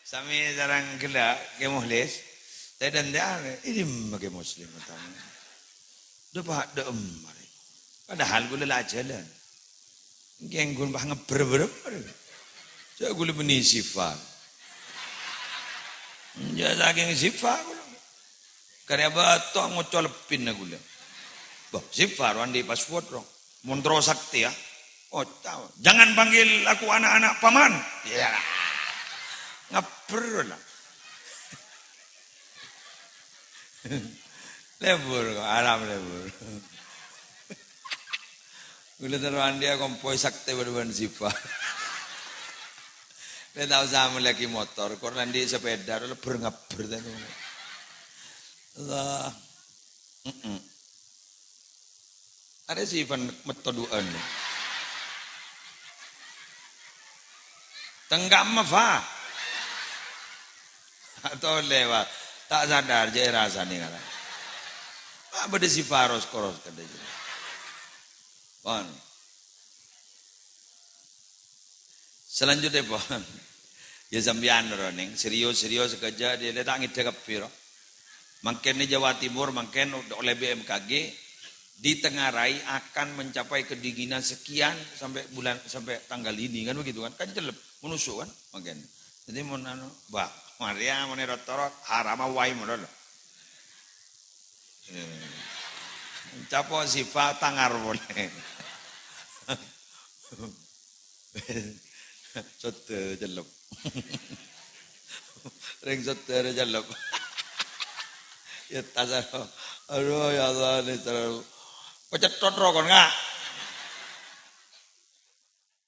Sami sarang gelak ke muhlis. Saya dan dia ini ke muslim utama. Dia pak dia padahal gue lelah jalan. Geng gue bah ngeber-ber. Saya gue lebih sifat. Ya saking sifat. Karena batok ngocol lepin aku le. Bah sifat wandi password dong. Montro sakti ya. Oh tahu. Jangan panggil aku anak-anak paman. Ya. Ngeber lah. Lebur, alam lebur. Gula teruan dia kompoi sakti berban sifat. Dia tahu sama lagi motor, korang di sepeda, lebur ngeber tadi. Allah. Ada sih Ivan metoduan. Tenggak mafah. Atau lewat. Tak sadar je rasa ni kan. Apa dia si Faros koros kata je. Pon. Selanjutnya pon. Ya sambian roning serius kerja dia datang ide kepiro. Makin di Jawa Timur makin oleh BMKG ditengarai akan mencapai kedinginan sekian sampai tanggal ini kan begitu kan jelek menusuk kan makin. Jadi mun anu bah Maria mun rotorot harama wai modal. Capo sifat tangar boleh. Sote jelek. Ring sote jelek. Ya tasar. Aduh ya Allah ni terlalu. Pecetot rokon enggak?